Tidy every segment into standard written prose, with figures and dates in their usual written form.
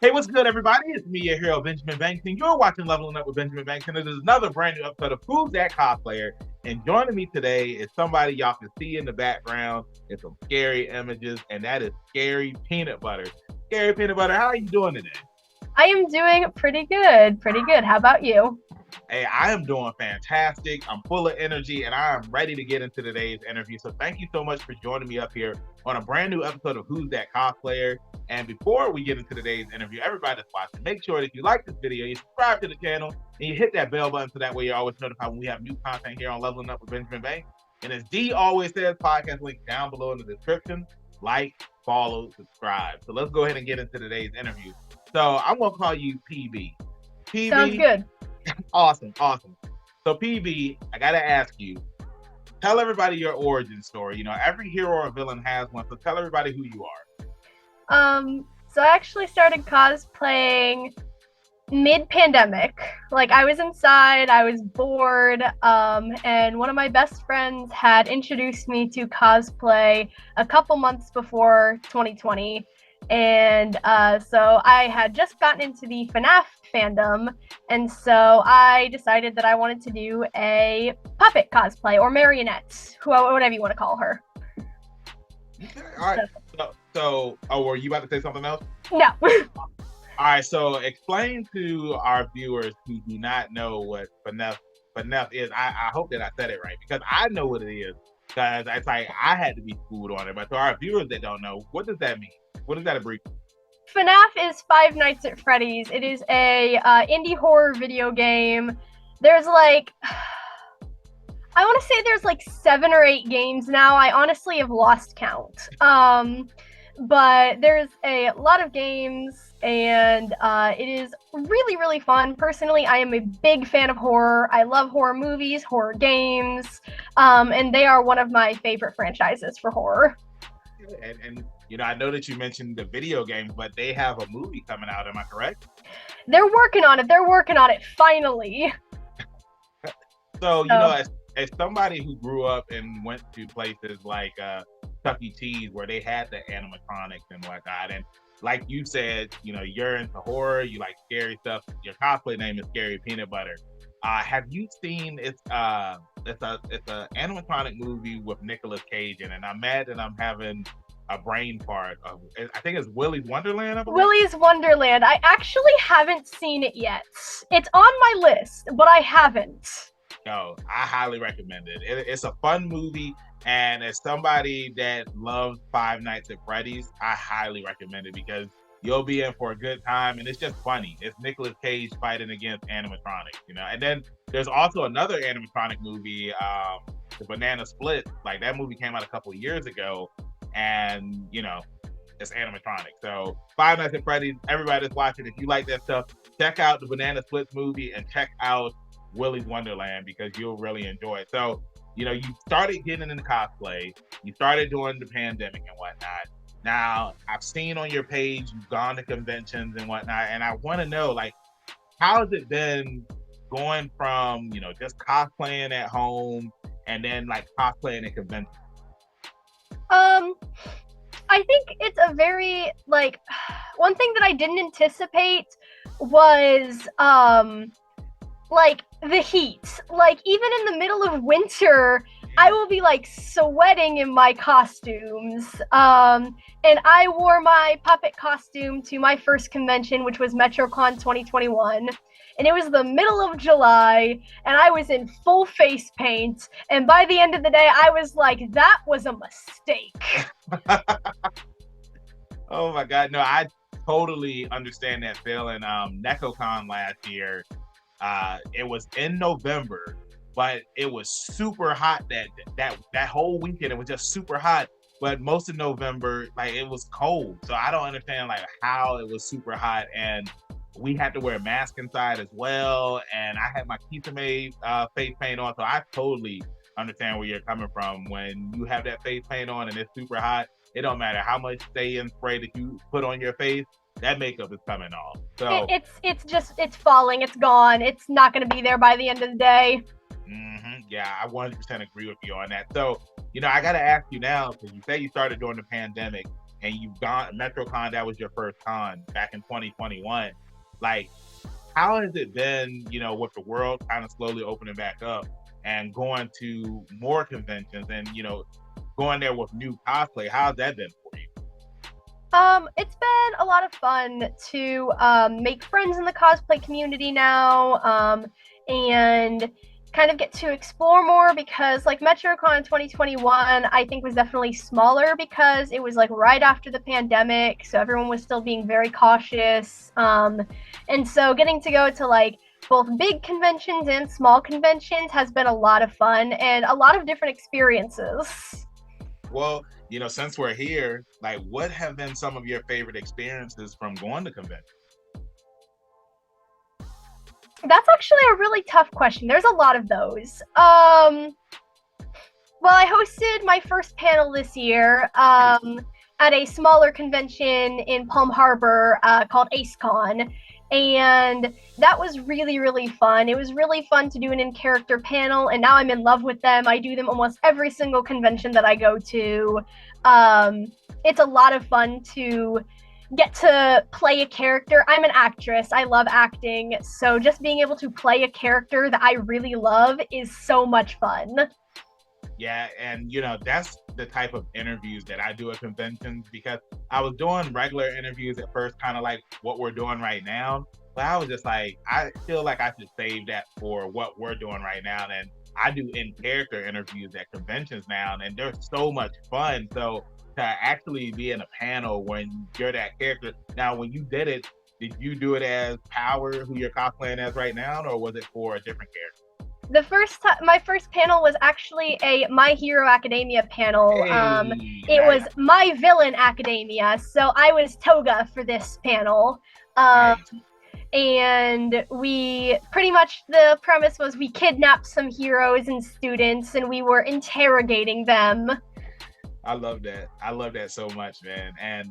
Hey, what's good, everybody? It's me, your hero, Benjamin Banks, and you're watching Leveling Up with Benjamin Banks, and it is another brand new episode of Who's That Cosplayer? And joining me today is somebody y'all can see in the background. It's some scary images, and that is Scary Peanut Butter. Scary Peanut Butter, how are you doing today? I am doing pretty good. Pretty good. How about you? Hey, I am doing fantastic. I'm full of energy, and I am ready to get into today's interview. So thank you so much for joining me up here on a brand new episode of Who's That Cosplayer? And before we get into today's interview, everybody that's watching, make sure that if you like this video, you subscribe to the channel and you hit that bell button so that way you're always notified when we have new content here on Leveling Up with Benjamin Banks. And as D always says, podcast link down below in the description. Like, follow, subscribe. So let's go ahead and get into today's interview. So I'm gonna call you PB. Sounds good. Awesome. So PB, I gotta ask you, tell everybody your origin story. You know, every hero or villain has one, so tell everybody who you are. So I actually started cosplaying mid-pandemic. Like, I was inside, I was bored, and one of my best friends had introduced me to cosplay a couple months before 2020. And so I had just gotten into the FNAF fandom, and so I decided that I wanted to do a puppet cosplay, or marionette, whatever you want to call her. Okay, all right. Were you about to say something else? No. All right, so explain to our viewers who do not know what FNAF is. I hope that I said it right, because I know what it is, because it's like I had to be schooled on it. But to our viewers that don't know, what does that mean? What is that a brief? FNAF is Five Nights at Freddy's. It is a indie horror video game. There's like, I want to say there's like 7 or 8 games now. I honestly have lost count. But there's a lot of games, and it is really, really fun. Personally, I am a big fan of horror. I love horror movies, horror games, and they are one of my favorite franchises for horror. And you know, I know that you mentioned the video games, but they have a movie coming out. Am I correct? They're working on it. Finally. So, you know, as somebody who grew up and went to places like Chuck E. Cheese, where they had the animatronics and whatnot, and like you said, you know, you're into horror, you like scary stuff. Your cosplay name is Scary Peanut Butter. Have you seen it's a animatronic movie with Nicolas Cage in it? And I'm mad that I'm having a brain fart. I think it's Willy's Wonderland. Willy's Wonderland. I actually haven't seen it yet. It's on my list, but I haven't. No, I highly recommend it. It's a fun movie, and as somebody that loves Five Nights at Freddy's, I highly recommend it because you'll be in for a good time, and it's just funny. It's Nicolas Cage fighting against animatronics, you know. And then there's also another animatronic movie, the Banana Split. Like, that movie came out a couple of years ago, and you know, it's animatronic. So Five Nights at Freddy's, everybody that's watching, if you like that stuff, check out the Banana Split movie and check out Willy's Wonderland, because you'll really enjoy it. So, you know, you started getting into cosplay, you started during the pandemic and whatnot. Now, I've seen on your page you've gone to conventions and whatnot, and I want to know, like, how has it been going from, you know, just cosplaying at home and then like cosplaying at conventions? I think it's a very, like, one thing that I didn't anticipate was like the heat. Like, even in the middle of winter, I will be like sweating in my costumes. And I wore my puppet costume to my first convention, which was MetroCon 2021. And it was the middle of July, and I was in full face paint. And by the end of the day, I was like, that was a mistake. Oh my God. No, I totally understand that feeling. NecoCon last year, it was in November, but it was super hot that whole weekend. It was just super hot. But most of November, like, it was cold. So I don't understand like how it was super hot, and we had to wear a mask inside as well. And I had my Kisame face paint on, so I totally understand where you're coming from. When you have that face paint on and it's super hot, it don't matter how much stay-in spray that you put on your face, that makeup is coming off. So it's falling, it's gone, it's not going to be there by the end of the day. Yeah, I 100% agree with you on that. So, you know, I got to ask you now, because you say you started during the pandemic. and you've gone MetroCon, that was your first con back in 2021. Like, how has it been, with the world kind of slowly opening back up and going to more conventions and, going there with new cosplay? How's that been for you? It's been a lot of fun to make friends in the cosplay community now, and kind of get to explore more because like MetroCon 2021, I think was definitely smaller because it was like right after the pandemic, so everyone was still being very cautious. And so getting to go to like both big conventions and small conventions has been a lot of fun and a lot of different experiences. Well, since we're here, like, what have been some of your favorite experiences from going to conventions? That's actually a really tough question. There's a lot of those. Well, I hosted my first panel this year at a smaller convention in Palm Harbor called AceCon. And that was really, really fun. It was really fun to do an in-character panel, and now I'm in love with them. I do them almost every single convention that I go to. It's a lot of fun to get to play a character. I'm an actress. I love acting. So just being able to play a character that I really love is so much fun. Yeah, and that's the type of interviews that I do at conventions because I was doing regular interviews at first, kind of like what we're doing right now. But I was just like, I feel like I should save that for what we're doing right now. And I do in-character interviews at conventions now, and they're so much fun. So to actually be in a panel when you're that character. Now, when you did you do it as Power, who you're cosplaying as right now, or was it for a different character? My first panel was actually a My Hero Academia panel. It Nice. was My Villain Academia, so I was Toga for this panel. Nice. And we pretty much, the premise was we kidnapped some heroes and students and we were interrogating them. I love that. I love that so much, man. And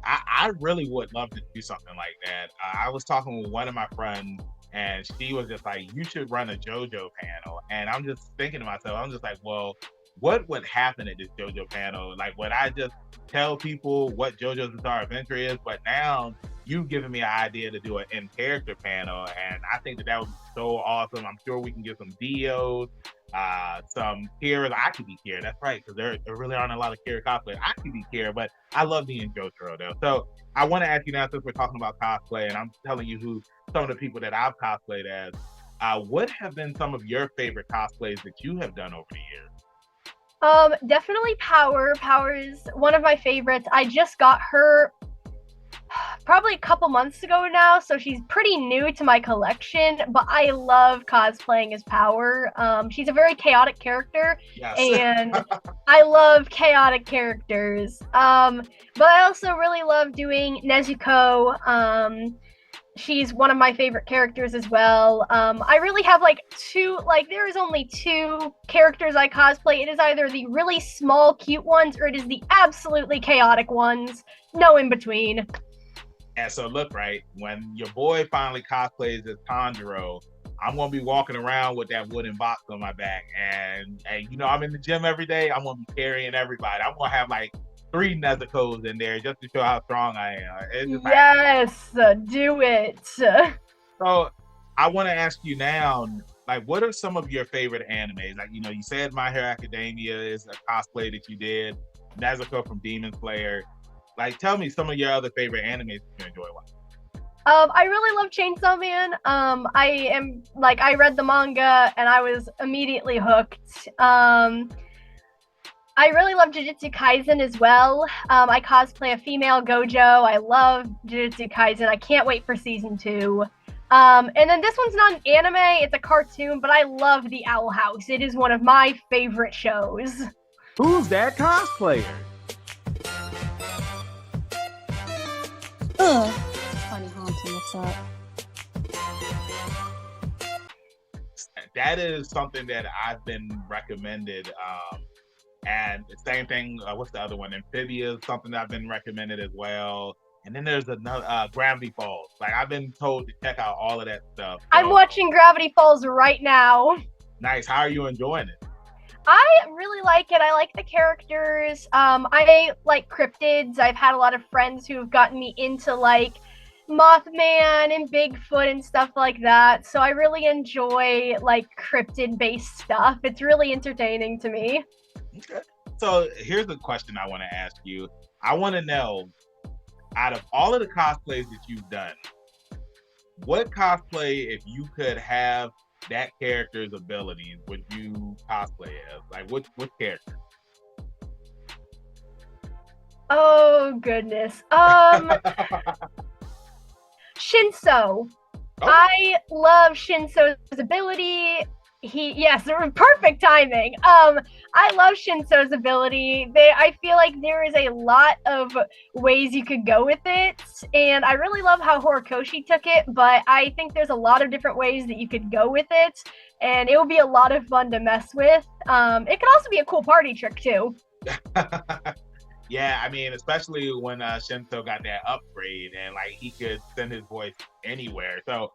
I really would love to do something like that. I was talking with one of my friends, and she was just like, "You should run a JoJo panel." And I'm just thinking to myself, I'm just like, "Well, what would happen at this JoJo panel? Like, would I just tell people what JoJo's Bizarre Adventure is?" But now you've given me an idea to do an in-character panel, and I think that would be so awesome. I'm sure we can get some DOs, some Kira. I could be Kira. That's right, because there really aren't a lot of Kira cosplayers. I could be Kira, but I love being Jotaro though. So I want to ask you now, since we're talking about cosplay, and I'm telling you who some of the people that I've cosplayed as. What have been some of your favorite cosplays that you have done over the years? Definitely Power. Power is one of my favorites. I just got her probably a couple months ago now, so she's pretty new to my collection, but I love cosplaying as Power. She's a very chaotic character, Yes. and I love chaotic characters. But I also really love doing Nezuko. She's one of my favorite characters as well. I really have there is only two characters I cosplay. It is either the really small, cute ones, or it is the absolutely chaotic ones. No in between. And so look, right, when your boy finally cosplays as Tanjiro, I'm gonna be walking around with that wooden box on my back, and I'm in the gym every day. I'm gonna be carrying everybody. I'm gonna have like 3 Nezuko's in there just to show how strong I am. Yes, do it. So I want to ask you now, like, what are some of your favorite animes? Like, you said My Hero Academia is a cosplay that you did, Nezuko from Demon Slayer. Like, tell me some of your other favorite animes that you enjoy watching. I really love Chainsaw Man. I read the manga and I was immediately hooked. I really love Jujutsu Kaisen as well. I cosplay a female Gojo. I love Jujutsu Kaisen. I can't wait for season 2. And then this one's not an anime, it's a cartoon, but I love The Owl House. It is one of my favorite shows. Who's that cosplayer? Funny Haunting, what's up? That is something that I've been recommended. And the same thing, what's the other one? Amphibia is something that I've been recommended as well. And then there's another, Gravity Falls. Like, I've been told to check out all of that stuff. So. I'm watching Gravity Falls right now. Nice. How are you enjoying it? I really like it. I like the characters. I like cryptids. I've had a lot of friends who've gotten me into like Mothman and Bigfoot and stuff like that. So I really enjoy like cryptid-based stuff. It's really entertaining to me. Okay. So here's the question I want to ask you. I want to know, out of all of the cosplays that you've done, what cosplay, if you could have that character's abilities, would you cosplay as? Like, what character? Oh goodness. Shinso. Oh, I love Shinso's ability. Yes, perfect timing. I love Shinso's ability. I feel like there is a lot of ways you could go with it, and I really love how Horikoshi took it, but I think there's a lot of different ways that you could go with it, and it will be a lot of fun to mess with. It could also be a cool party trick too. yeah. I mean, especially when Shinso got that upgrade and like he could send his voice anywhere. So,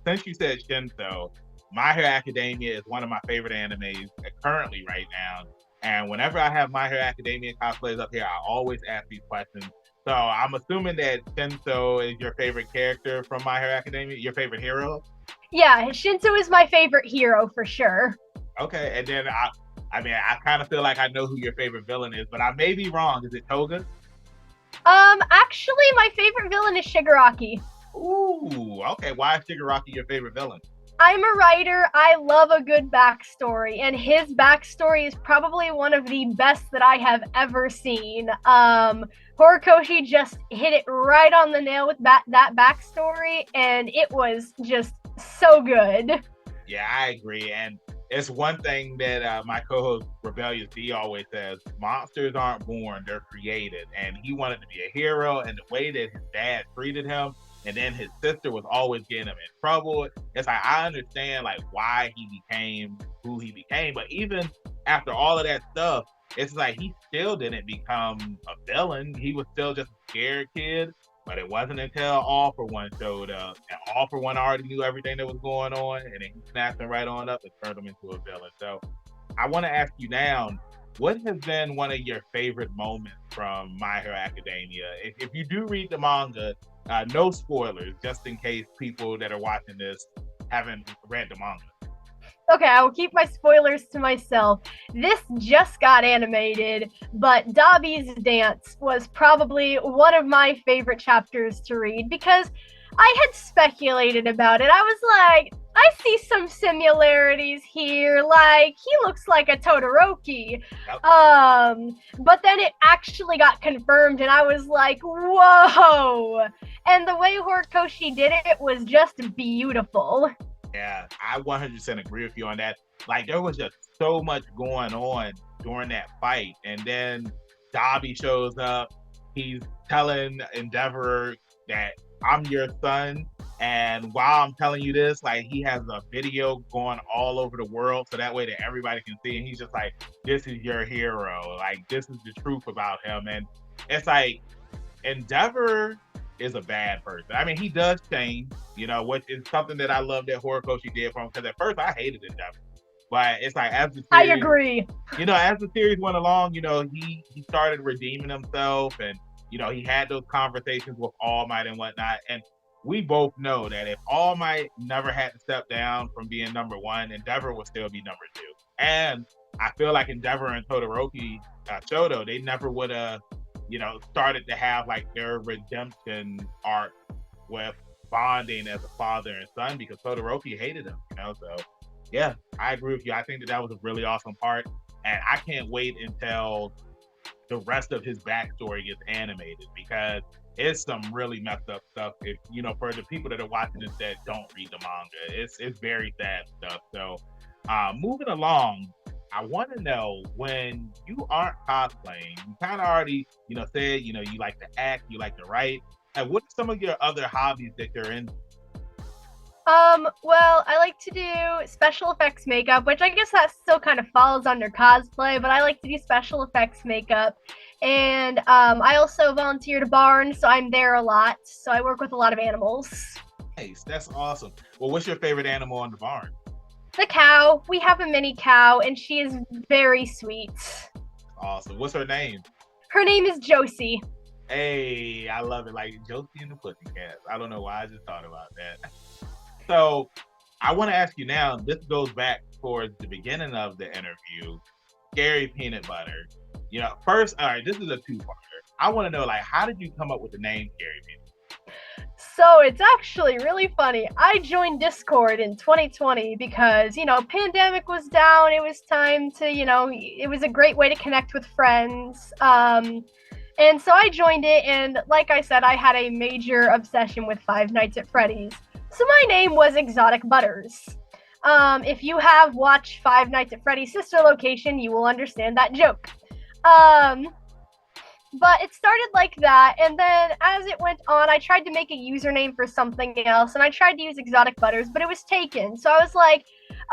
since you said Shinso, My Hero Academia is one of my favorite animes currently right now. And whenever I have My Hero Academia cosplays up here, I always ask these questions. So I'm assuming that Shinso is your favorite character from My Hero Academia, your favorite hero? Yeah, Shinso is my favorite hero for sure. Okay, and then I mean, I kind of feel like I know who your favorite villain is, but I may be wrong. Is it Toga? Actually, my favorite villain is Shigaraki. Ooh, okay. Why is Shigaraki your favorite villain? I'm a writer. I love a good backstory, and his backstory is probably one of the best that I have ever seen. Horikoshi just hit it right on the nail with that backstory, and it was just so good. Yeah, I agree. And it's one thing that my co-host Rebellious D always says: monsters aren't born; they're created. And he wanted to be a hero, and the way that his dad treated him, and then his sister was always getting him in trouble. It's like I understand like why he became who he became, but even after all of that stuff, it's like he still didn't become a villain. He was still just a scared kid. But it wasn't until All For One showed up, and All For One already knew everything that was going on, and then he snapped him right on up and turned him into a villain. So I want to ask you now, what has been one of your favorite moments from My Hero Academia? If you do read the manga, no spoilers, just in case people that are watching this haven't read the manga. Okay, I will keep my spoilers to myself. This just got animated, but Dabi's dance was probably one of my favorite chapters to read because I had speculated about it. I was like, I see some similarities here. Like, he looks like a Todoroki. Yep. But then it actually got confirmed, and I was like, whoa! And the way Horikoshi did it was just beautiful. Yeah, I 100% agree with you on that. Like, there was just so much going on during that fight. And then Dabi shows up. He's telling Endeavor that I'm your son. And while I'm telling you this, like, he has a video going all over the world so that way that everybody can see. And he's just like, this is your hero. Like, this is the truth about him. And it's like, Endeavor is a bad person. I mean, he does change, which is something that I love that Horikoshi did for him. Because at first I hated Endeavor, but it's like as the series, I agree. As the series went along, he started redeeming himself, and he had those conversations with All Might and whatnot. And we both know that if All Might never had to step down from being number one, Endeavor would still be number two. And I feel like Endeavor and Todoroki Shoto, they never would have started to have like their redemption arc with bonding as a father and son because Todoroki hated him, So yeah, I agree with you. I think that was a really awesome part, and I can't wait until the rest of his backstory gets animated because it's some really messed up stuff. If for the people that are watching this that don't read the manga, it's very sad stuff. So moving along, I want to know, when you aren't cosplaying, you kind of already, said, you like to act, you like to write. And what are some of your other hobbies that you're in? Well, I like to do special effects makeup, which I guess that still kind of falls under cosplay, but I like to do special effects makeup. And I also volunteer at a barn, so I'm there a lot. So I work with a lot of animals. Nice, that's awesome. Well, what's your favorite animal on the barn? The cow. We have a mini cow, and she is very sweet. Awesome. What's her name? Her name is Josie. Hey, I love it. Like Josie and the Pussycats. I don't know why I just thought about that. So I want to ask you now, this goes back towards the beginning of the interview, Scary Peanut Butter. You know, first, all right, this is a two-parter. I want to know, like, how did you come up with the name Scary Peanut? So it's actually really funny. I joined Discord in 2020 because, pandemic was down. It was time to, it was a great way to connect with friends. And so I joined it, and like I said, I had a major obsession with Five Nights at Freddy's. So my name was Exotic Butters. If you have watched Five Nights at Freddy's Sister Location, you will understand that joke. But it started like that, and then as it went on, I tried to make a username for something else, and I tried to use Exotic Butters, but it was taken. So I was like,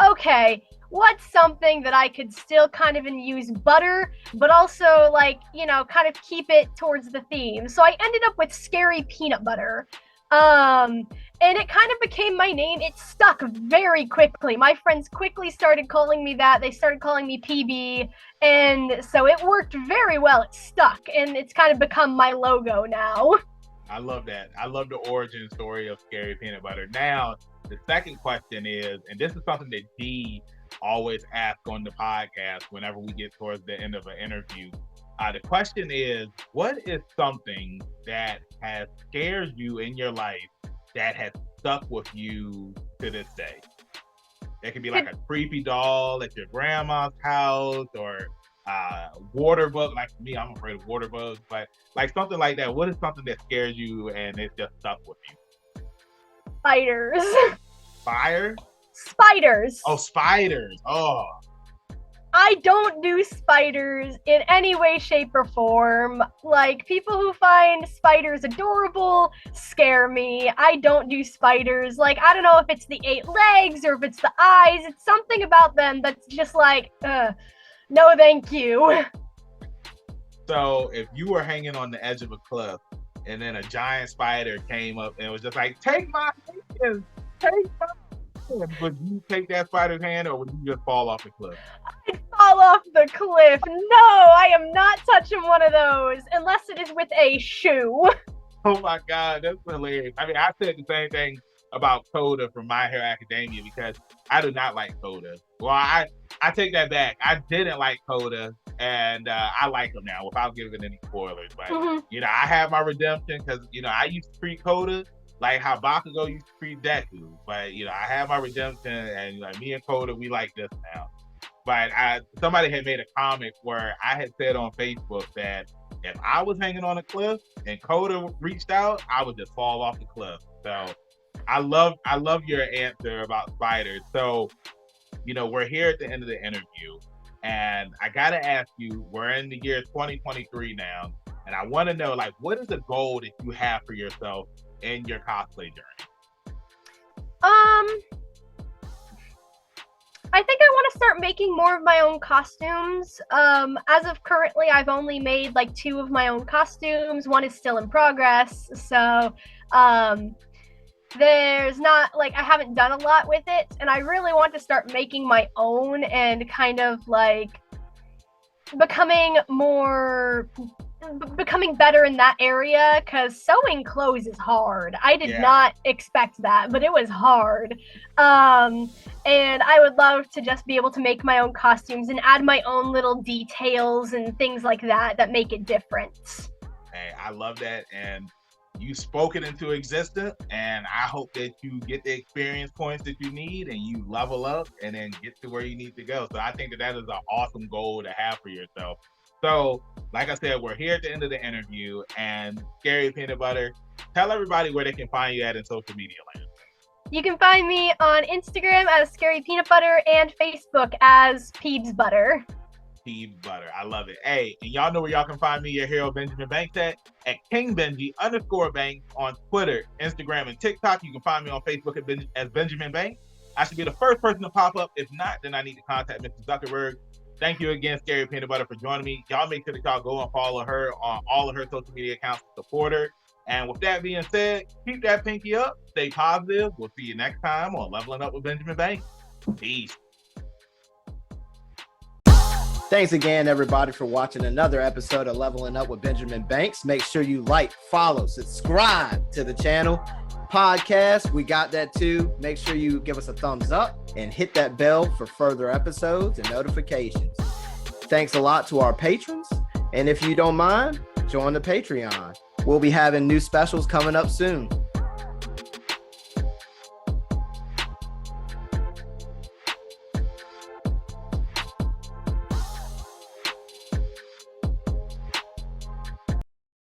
okay, what's something that I could still kind of use butter, but also kind of keep it towards the theme. So I ended up with Scary Peanut Butter. And it kind of became my name. It stuck very quickly. My friends quickly started calling me that. They started calling me PB. And so it worked very well. It stuck. And it's kind of become my logo now. I love that. I love the origin story of Scary Peanut Butter. Now, the second question is, and this is something that Dee always asks on the podcast whenever we get towards the end of an interview. The question is, what is something that has scared you in your life that has stuck with you to this day? It could be like a creepy doll at your grandma's house, or water bug. Like me, I'm afraid of water bugs, but like something like that. What is something that scares you and it just stuck with you? Spiders. Fire? Spiders. Oh, spiders. Oh. I don't do spiders in any way, shape, or form. Like, people who find spiders adorable scare me. I don't do spiders. Like, I don't know if it's the 8 legs or if it's the eyes. It's something about them that's just like, no thank you. So, if you were hanging on the edge of a cliff and then a giant spider came up and was just like, take my hand, take my hand. Would you take that spider's hand, or would you just fall off the cliff? I'd fall off the cliff. No, I am not touching one of those unless it is with a shoe. Oh my God, that's hilarious. I mean, I said the same thing about Coda from My Hero Academia because I do not like Coda. Well, I take that back. I didn't like Coda, and I like him now without giving any spoilers. But, I have my redemption because, I used to treat Coda like how Bakugo used to treat Deku. But, I have my redemption, and me and Coda, we like this now. But somebody had made a comment where I had said on Facebook that if I was hanging on a cliff and Coda reached out, I would just fall off the cliff. So I love your answer about spiders. So, we're here at the end of the interview, and I got to ask you, we're in the year 2023 now, and I want to know, what is the goal that you have for yourself in your cosplay journey? I think I want to start making more of my own costumes. As of currently, I've only made 2 of my own costumes. One is still in progress. So, there's not, I haven't done a lot with it. And I really want to start making my own and kind of, becoming better in that area, because sewing clothes is hard. I did not expect that, but it was hard. And I would love to just be able to make my own costumes and add my own little details and things like that make it different. Hey, I love that, and you spoke it into existence, and I hope that you get the experience points that you need and you level up and then get to where you need to go. So I think that is an awesome goal to have for yourself. So, like I said, we're here at the end of the interview, and Scary Peanut Butter, tell everybody where they can find you at in social media land. You can find me on Instagram as Scary Peanut Butter and Facebook as Peebs Butter. Peebs Butter, I love it. Hey, and y'all know where y'all can find me, your hero Benjamin Banks at KingBenji_Banks on Twitter, Instagram, and TikTok. You can find me on Facebook as Benjamin Banks. I should be the first person to pop up. If not, then I need to contact Mr. Zuckerberg. Thank you again, Scary Peanut Butter, for joining me. Y'all make sure that y'all go and follow her on all of her social media accounts to support her. And with that being said, keep that pinky up, stay positive. We'll see you next time on Leveling Up with Benjamin Banks. Peace. Thanks again, everybody, for watching another episode of Leveling Up with Benjamin Banks. Make sure you like, follow, subscribe to the channel. Podcast, we got that too. Make sure you give us a thumbs up and hit that bell for further episodes and notifications. Thanks a lot to our patrons. And if you don't mind, join the Patreon. We'll be having new specials coming up soon.